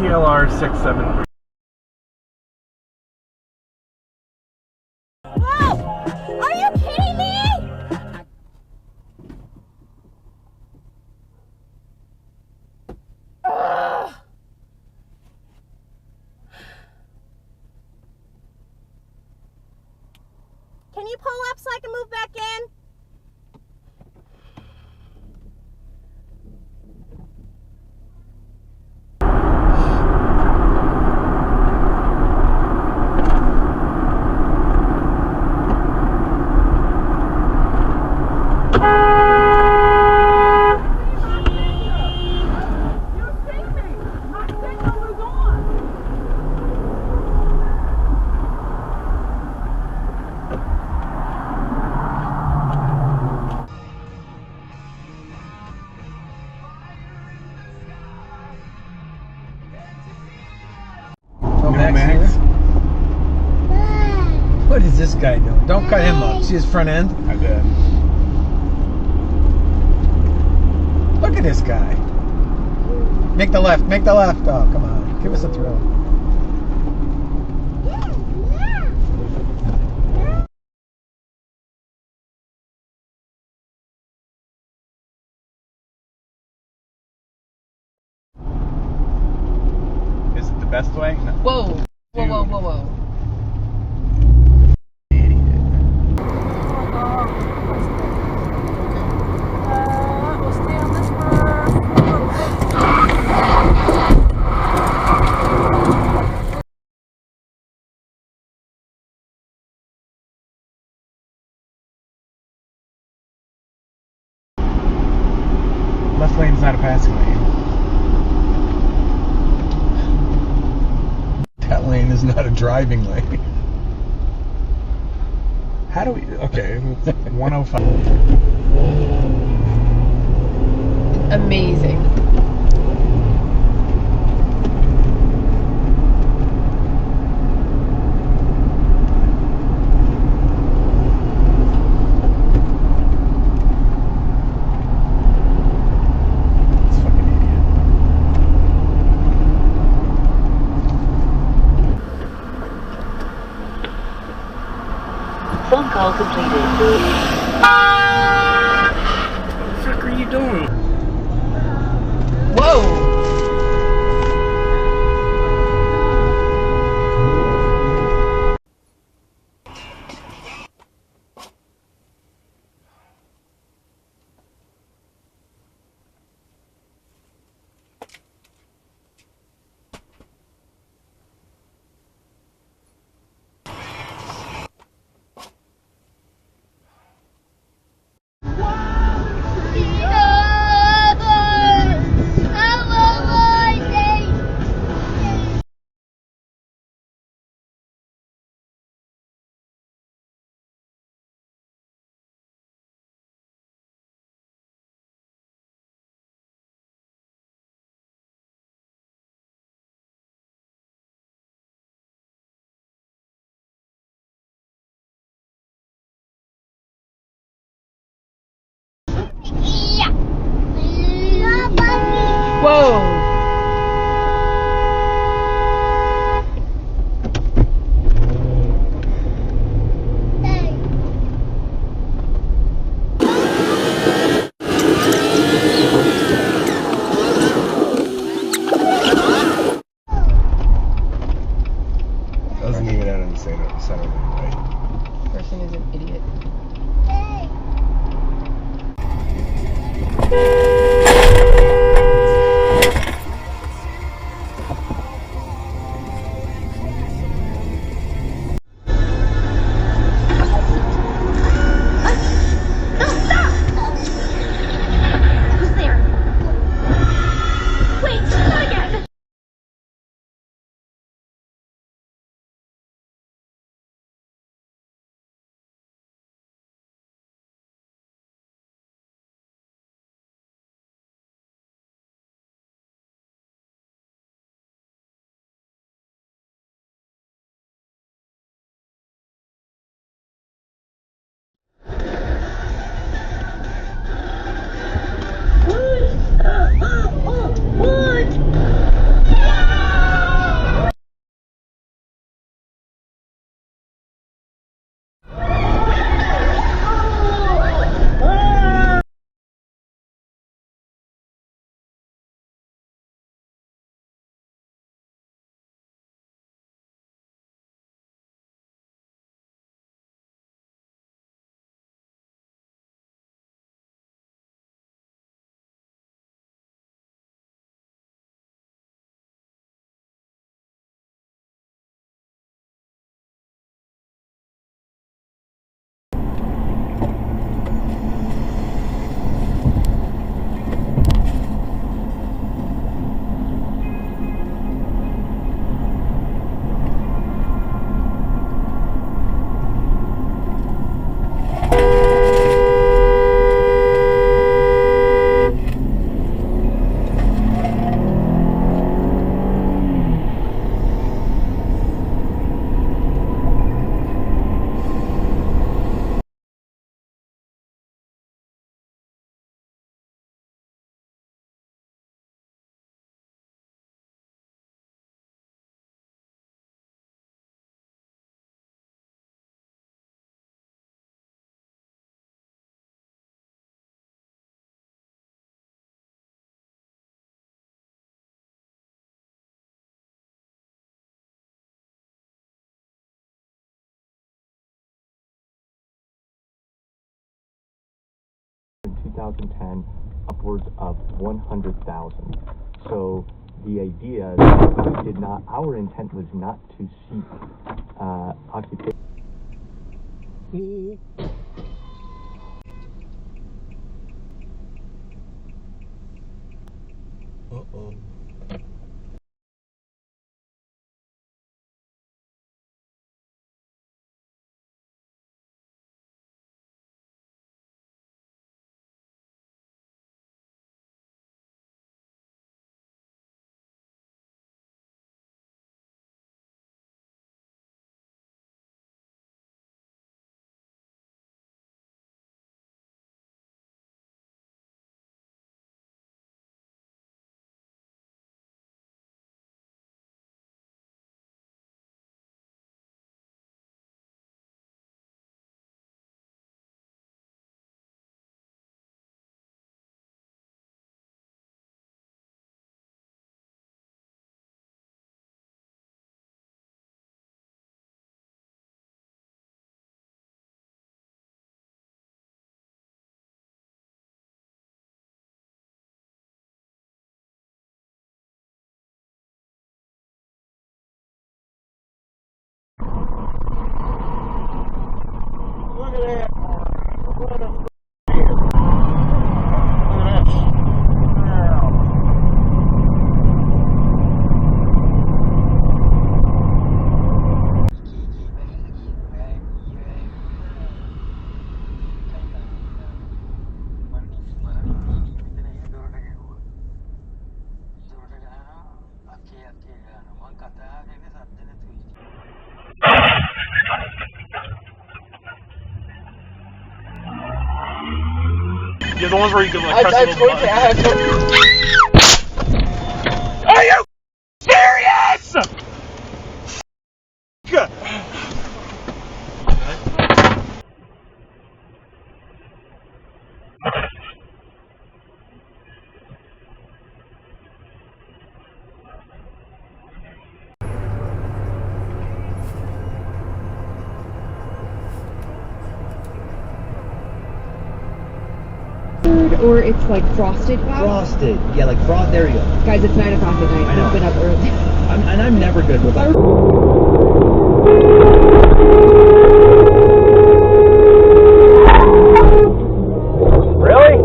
TLR 673. Whoa! Are you kidding me? Ugh. Can you pull up so I can move back in? Max. What is this guy doing? Don't cut him up. See his front end? I did. Look at this guy. Make the left. Make the left. Oh, come on. Give us a thrill. Is it the best way? No. Whoa. Whoa, whoa, whoa, whoa. We'll stay on this for Left lane's not a passing lane. That lane is not a driving lane. How do we? Okay, 105. Amazing. This fucking idiot. Phone call completed. What the fuck are you doing? Whoa. Whoa. Doesn't even out on the center lane, right? Person is an idiot. 2010 upwards of 100,000. So the idea that our intent was not to seek occupation. Uh-oh. Look at that. What a here. Look at this. Yeah, the ones where you can like press I a little button. Are you serious? Or it's like frosted wow. Frosted. Yeah, like frost. There you go. Guys, it's 9 o'clock at night. I know. We've been up early. And I'm never good with that. Really?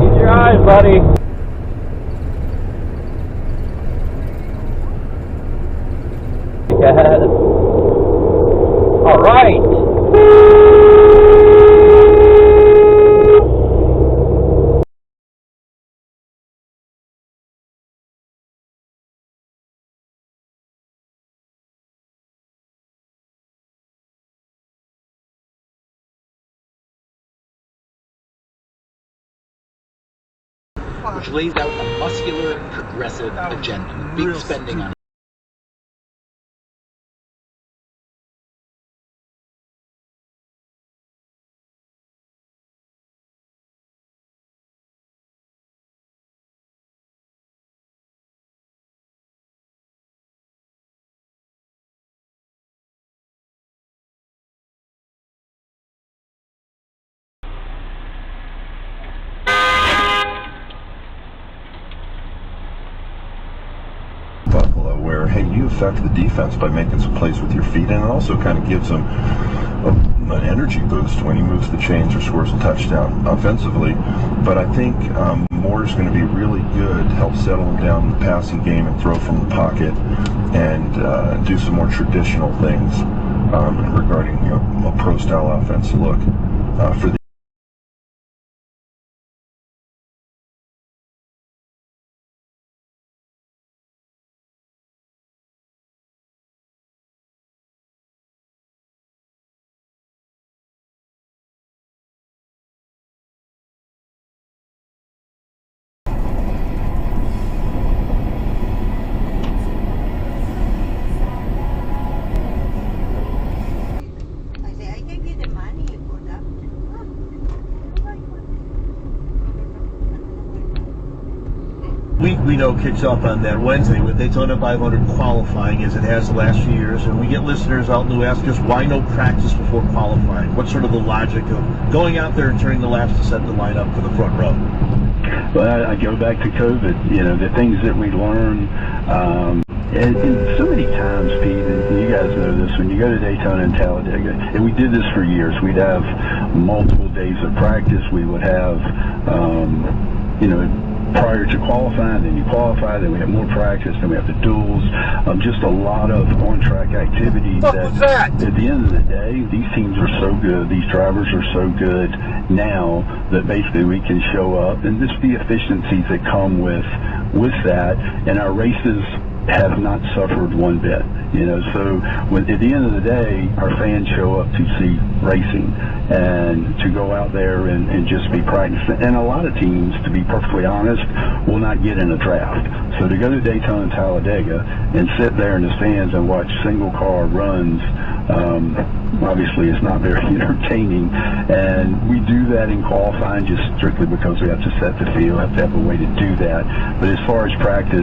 Use your eyes, buddy. Yes. All right. Which lays out a muscular, progressive agenda with big spending on Buffalo, where hey, you affect the defense by making some plays with your feet, and it also kind of gives him an energy boost when he moves the chains or scores a touchdown offensively. But I think Moore's going to be really good, help settle him down in the passing game and throw from the pocket, and do some more traditional things regarding a pro-style offense look for the week we know kicks off on that Wednesday with Daytona 500 qualifying, as it has the last few years, and we get listeners out who ask us why no practice before qualifying. What's sort of the logic of going out there and turning the laps to set the lineup for the front row? Well, I go back to COVID. You know, the things that we learn, and so many times, Pete, and you guys know this, when you go to Daytona and Talladega, and we did this for years, we'd have multiple days of practice. We would have, you know, prior to qualifying, then you qualify, then we have more practice, then we have the duels, just a lot of on-track activity. What was that? At the end of the day, these teams are so good, these drivers are so good now that basically we can show up, and just the efficiencies that come with that, and our races have not suffered one bit. You know, so at the end of the day, our fans show up to see racing and to go out there and just be practicing. And a lot of teams, to be perfectly honest, will not get in a draft. So to go to Daytona and Talladega and sit there in the stands and watch single car runs, obviously it's not very entertaining. And we do that in qualifying just strictly because we have to set the field, have to have a way to do that. But as far as practice,